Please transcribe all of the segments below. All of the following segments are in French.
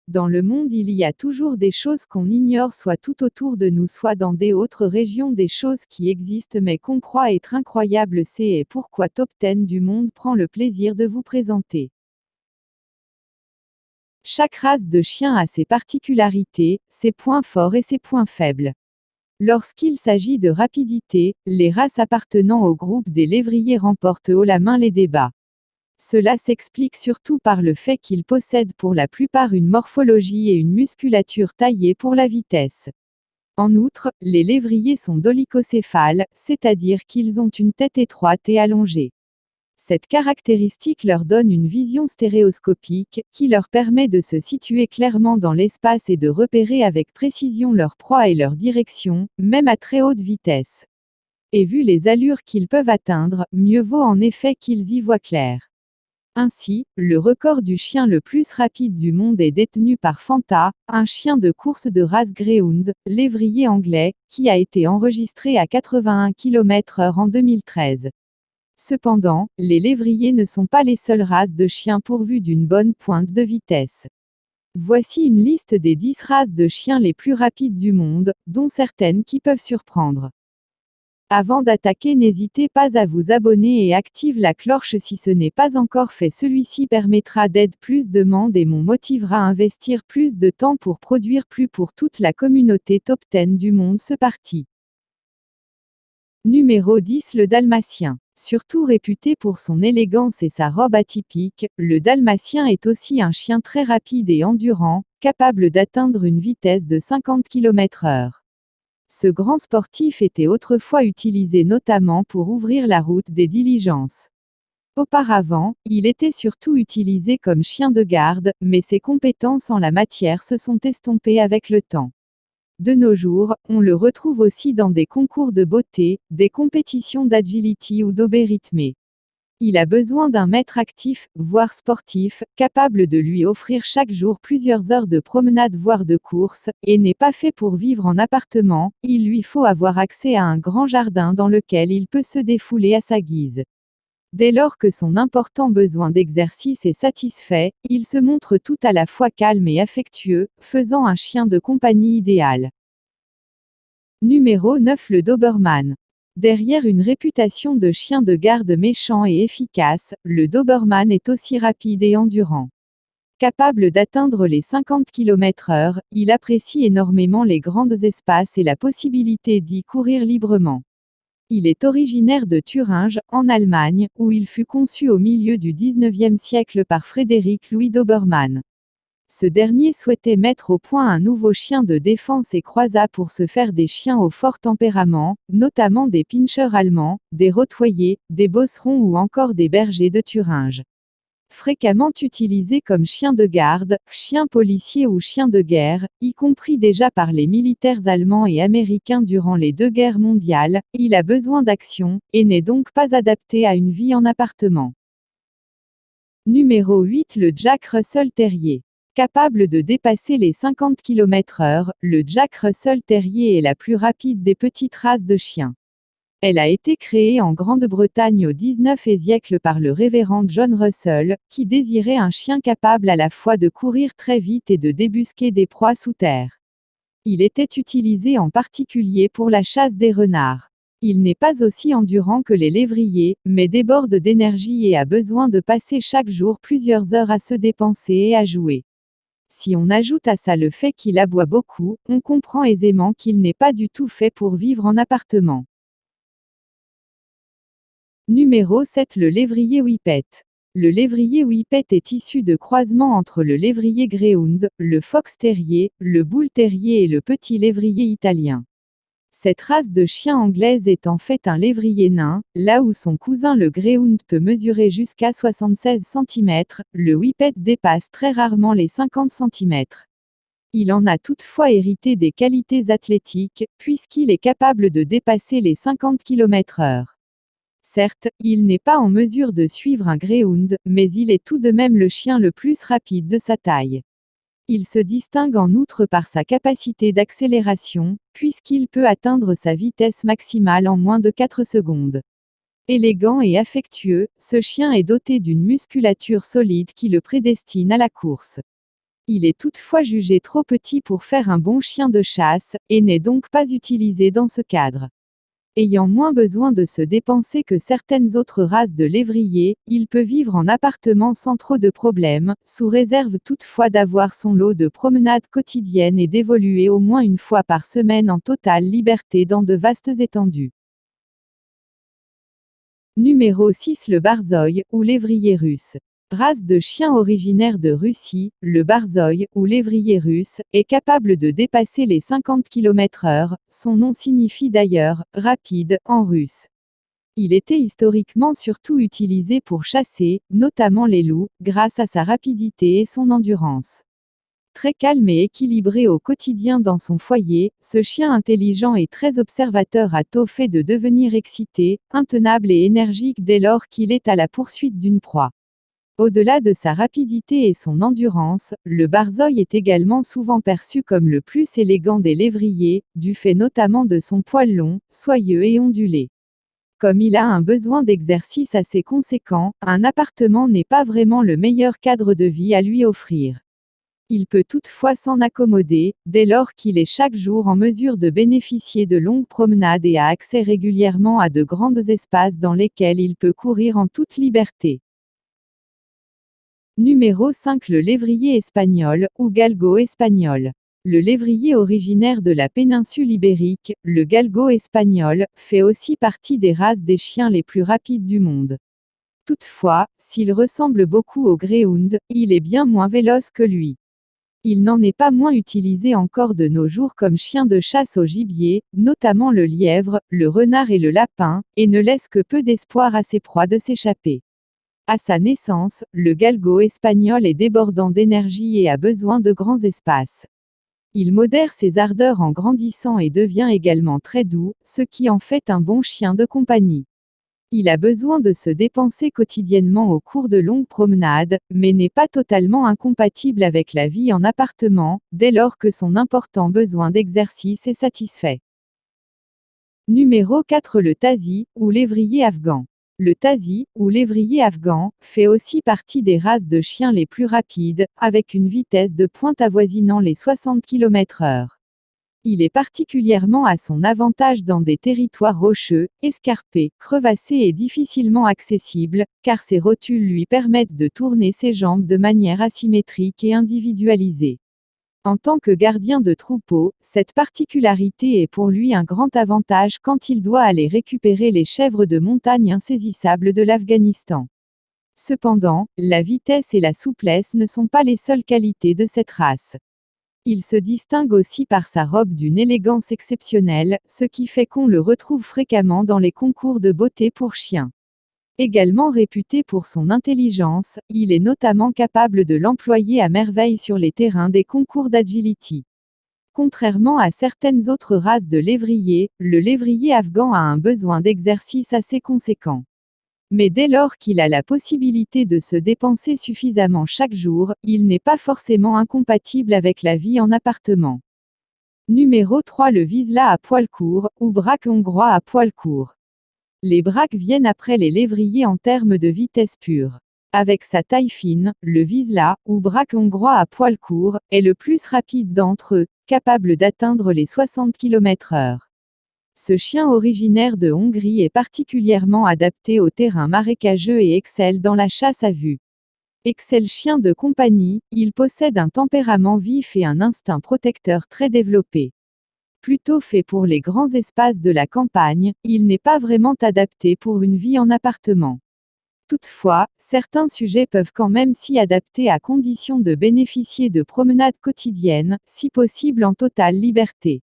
Dans le monde il y a toujours des choses qu'on ignore soit tout autour de nous soit dans des autres régions des choses qui existent mais qu'on croit être incroyables c'est pourquoi Top 10 du monde prend le plaisir de vous présenter. Chaque race de chien a ses particularités, ses points forts et ses points faibles. Lorsqu'il s'agit de rapidité, les races appartenant au groupe des lévriers remportent haut la main les débats. Cela s'explique surtout par le fait qu'ils possèdent pour la plupart une morphologie et une musculature taillées pour la vitesse. En outre, les lévriers sont dolicocéphales, c'est-à-dire qu'ils ont une tête étroite et allongée. Cette caractéristique leur donne une vision stéréoscopique, qui leur permet de se situer clairement dans l'espace et de repérer avec précision leur proie et leur direction, même à très haute vitesse. Et vu les allures qu'ils peuvent atteindre, mieux vaut en effet qu'ils y voient clair. Ainsi, le record du chien le plus rapide du monde est détenu par Fanta, un chien de course de race Greyhound, lévrier anglais, qui a été enregistré à 81 km/h en 2013. Cependant, les lévriers ne sont pas les seules races de chiens pourvues d'une bonne pointe de vitesse. Voici une liste des 10 races de chiens les plus rapides du monde, dont certaines qui peuvent surprendre. Avant d'attaquer, n'hésitez pas à vous abonner et active la cloche si ce n'est pas encore fait. Celui-ci permettra d'aider plus de monde et m'en motivera à investir plus de temps pour produire plus pour toute la communauté Top 10 du monde. C'est parti. Numéro 10. Le Dalmatien. Surtout réputé pour son élégance et sa robe atypique, le Dalmatien est aussi un chien très rapide et endurant, capable d'atteindre une vitesse de 50 km/h. Ce grand sportif était autrefois utilisé notamment pour ouvrir la route des diligences. Auparavant, il était surtout utilisé comme chien de garde, mais ses compétences en la matière se sont estompées avec le temps. De nos jours, on le retrouve aussi dans des concours de beauté, des compétitions d'agility ou d'obé rythmé. Il a besoin d'un maître actif, voire sportif, capable de lui offrir chaque jour plusieurs heures de promenade voire de course, et n'est pas fait pour vivre en appartement, il lui faut avoir accès à un grand jardin dans lequel il peut se défouler à sa guise. Dès lors que son important besoin d'exercice est satisfait, il se montre tout à la fois calme et affectueux, faisant un chien de compagnie idéal. Numéro 9. Le Doberman. Derrière une réputation de chien de garde méchant et efficace, le Doberman est aussi rapide et endurant. Capable d'atteindre les 50 km/h, il apprécie énormément les grands espaces et la possibilité d'y courir librement. Il est originaire de Thuringe, en Allemagne, où il fut conçu au milieu du XIXe siècle par Frédéric Louis Doberman. Ce dernier souhaitait mettre au point un nouveau chien de défense et croisa pour se faire des chiens au fort tempérament, notamment des pinschers allemands, des rottweiler, des bosserons ou encore des bergers de Thuringe. Fréquemment utilisé comme chien de garde, chien policier ou chien de guerre, y compris déjà par les militaires allemands et américains durant les deux guerres mondiales, il a besoin d'action, et n'est donc pas adapté à une vie en appartement. Numéro 8. Le Jack Russell Terrier. Capable de dépasser les 50 km/h, le Jack Russell Terrier est la plus rapide des petites races de chiens. Elle a été créée en Grande-Bretagne au XIXe siècle par le révérend John Russell, qui désirait un chien capable à la fois de courir très vite et de débusquer des proies sous terre. Il était utilisé en particulier pour la chasse des renards. Il n'est pas aussi endurant que les lévriers, mais déborde d'énergie et a besoin de passer chaque jour plusieurs heures à se dépenser et à jouer. Si on ajoute à ça le fait qu'il aboie beaucoup, on comprend aisément qu'il n'est pas du tout fait pour vivre en appartement. Numéro 7. Le lévrier Whippet. Le lévrier Whippet est issu de croisements entre le lévrier Greyhound, le fox terrier, le bull terrier et le petit lévrier italien. Cette race de chien anglaise est en fait un lévrier nain, là où son cousin le Greyhound peut mesurer jusqu'à 76 cm, le Whippet dépasse très rarement les 50 cm. Il en a toutefois hérité des qualités athlétiques, puisqu'il est capable de dépasser les 50 km/h. Certes, il n'est pas en mesure de suivre un Greyhound, mais il est tout de même le chien le plus rapide de sa taille. Il se distingue en outre par sa capacité d'accélération, puisqu'il peut atteindre sa vitesse maximale en moins de 4 secondes. Élégant et affectueux, ce chien est doté d'une musculature solide qui le prédestine à la course. Il est toutefois jugé trop petit pour faire un bon chien de chasse, et n'est donc pas utilisé dans ce cadre. Ayant moins besoin de se dépenser que certaines autres races de lévriers, il peut vivre en appartement sans trop de problèmes, sous réserve toutefois d'avoir son lot de promenades quotidiennes et d'évoluer au moins une fois par semaine en totale liberté dans de vastes étendues. Numéro 6. Le Barzoi, ou lévrier russe. Race de chien originaire de Russie, le Barzoi, ou lévrier russe, est capable de dépasser les 50 km/h, son nom signifie d'ailleurs « rapide » en russe. Il était historiquement surtout utilisé pour chasser, notamment les loups, grâce à sa rapidité et son endurance. Très calme et équilibré au quotidien dans son foyer, ce chien intelligent et très observateur a tôt fait de devenir excité, intenable et énergique dès lors qu'il est à la poursuite d'une proie. Au-delà de sa rapidité et son endurance, le Barzoi est également souvent perçu comme le plus élégant des lévriers, du fait notamment de son poil long, soyeux et ondulé. Comme il a un besoin d'exercice assez conséquent, un appartement n'est pas vraiment le meilleur cadre de vie à lui offrir. Il peut toutefois s'en accommoder, dès lors qu'il est chaque jour en mesure de bénéficier de longues promenades et a accès régulièrement à de grands espaces dans lesquels il peut courir en toute liberté. Numéro 5. Le lévrier espagnol, ou galgo espagnol. Le lévrier originaire de la péninsule ibérique, le galgo espagnol, fait aussi partie des races des chiens les plus rapides du monde. Toutefois, s'il ressemble beaucoup au greyhound, il est bien moins véloce que lui. Il n'en est pas moins utilisé encore de nos jours comme chien de chasse au gibier, notamment le lièvre, le renard et le lapin, et ne laisse que peu d'espoir à ses proies de s'échapper. À sa naissance, le galgo espagnol est débordant d'énergie et a besoin de grands espaces. Il modère ses ardeurs en grandissant et devient également très doux, ce qui en fait un bon chien de compagnie. Il a besoin de se dépenser quotidiennement au cours de longues promenades, mais n'est pas totalement incompatible avec la vie en appartement, dès lors que son important besoin d'exercice est satisfait. Numéro 4. Le Tazi, ou lévrier afghan. Le Tazi, ou lévrier afghan, fait aussi partie des races de chiens les plus rapides, avec une vitesse de pointe avoisinant les 60 km/h. Il est particulièrement à son avantage dans des territoires rocheux, escarpés, crevassés et difficilement accessibles, car ses rotules lui permettent de tourner ses jambes de manière asymétrique et individualisée. En tant que gardien de troupeau, cette particularité est pour lui un grand avantage quand il doit aller récupérer les chèvres de montagne insaisissables de l'Afghanistan. Cependant, la vitesse et la souplesse ne sont pas les seules qualités de cette race. Il se distingue aussi par sa robe d'une élégance exceptionnelle, ce qui fait qu'on le retrouve fréquemment dans les concours de beauté pour chiens. Également réputé pour son intelligence, il est notamment capable de l'employer à merveille sur les terrains des concours d'agility. Contrairement à certaines autres races de lévriers, le lévrier afghan a un besoin d'exercice assez conséquent. Mais dès lors qu'il a la possibilité de se dépenser suffisamment chaque jour, il n'est pas forcément incompatible avec la vie en appartement. Numéro 3. Le Vizsla à poil court, ou braque hongrois à poil court. Les braques viennent après les lévriers en termes de vitesse pure. Avec sa taille fine, le Vizsla, ou braque hongrois à poil court, est le plus rapide d'entre eux, capable d'atteindre les 60 km/h. Ce chien originaire de Hongrie est particulièrement adapté au terrain marécageux et excelle dans la chasse à vue. Excellent chien de compagnie, il possède un tempérament vif et un instinct protecteur très développé. Plutôt fait pour les grands espaces de la campagne, il n'est pas vraiment adapté pour une vie en appartement. Toutefois, certains sujets peuvent quand même s'y adapter à condition de bénéficier de promenades quotidiennes, si possible en totale liberté.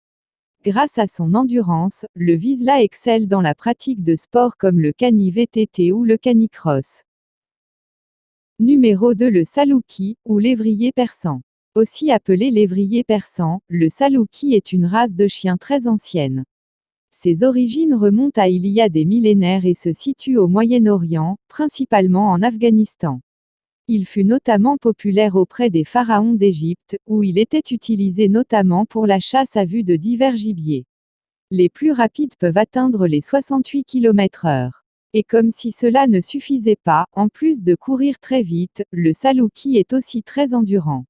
Grâce à son endurance, le Vizsla excelle dans la pratique de sports comme le cani-VTT ou le canicross. Numéro 2. Le Salouki, ou lévrier persan. Aussi appelé lévrier persan, le Salouki est une race de chien très ancienne. Ses origines remontent à il y a des millénaires et se situent au Moyen-Orient, principalement en Afghanistan. Il fut notamment populaire auprès des pharaons d'Égypte, où il était utilisé notamment pour la chasse à vue de divers gibiers. Les plus rapides peuvent atteindre les 68 km/h. Et comme si cela ne suffisait pas, en plus de courir très vite, le Salouki est aussi très endurant.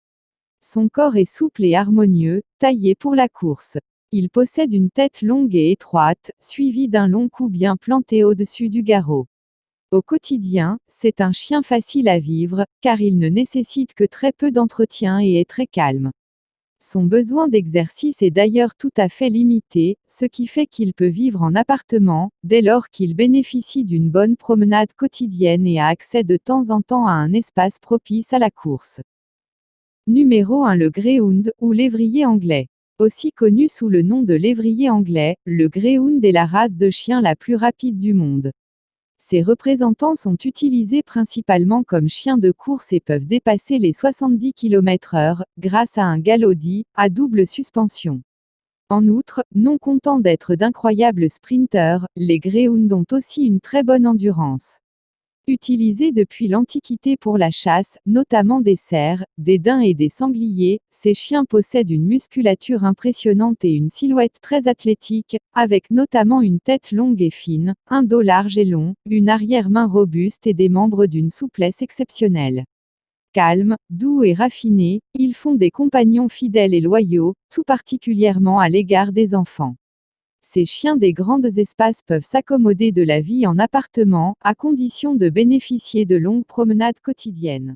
Son corps est souple et harmonieux, taillé pour la course. Il possède une tête longue et étroite, suivie d'un long cou bien planté au-dessus du garrot. Au quotidien, c'est un chien facile à vivre, car il ne nécessite que très peu d'entretien et est très calme. Son besoin d'exercice est d'ailleurs tout à fait limité, ce qui fait qu'il peut vivre en appartement, dès lors qu'il bénéficie d'une bonne promenade quotidienne et a accès de temps en temps à un espace propice à la course. Numéro 1. Le Greyhound, ou lévrier anglais. Aussi connu sous le nom de lévrier anglais, le Greyhound est la race de chien la plus rapide du monde. Ses représentants sont utilisés principalement comme chiens de course et peuvent dépasser les 70 km/h, grâce à un galop dit, à double suspension. En outre, non content d'être d'incroyables sprinteurs, les Greyhounds ont aussi une très bonne endurance. Utilisés depuis l'Antiquité pour la chasse, notamment des cerfs, des daims et des sangliers, ces chiens possèdent une musculature impressionnante et une silhouette très athlétique, avec notamment une tête longue et fine, un dos large et long, une arrière-main robuste et des membres d'une souplesse exceptionnelle. Calmes, doux et raffinés, ils font des compagnons fidèles et loyaux, tout particulièrement à l'égard des enfants. Ces chiens des grands espaces peuvent s'accommoder de la vie en appartement, à condition de bénéficier de longues promenades quotidiennes.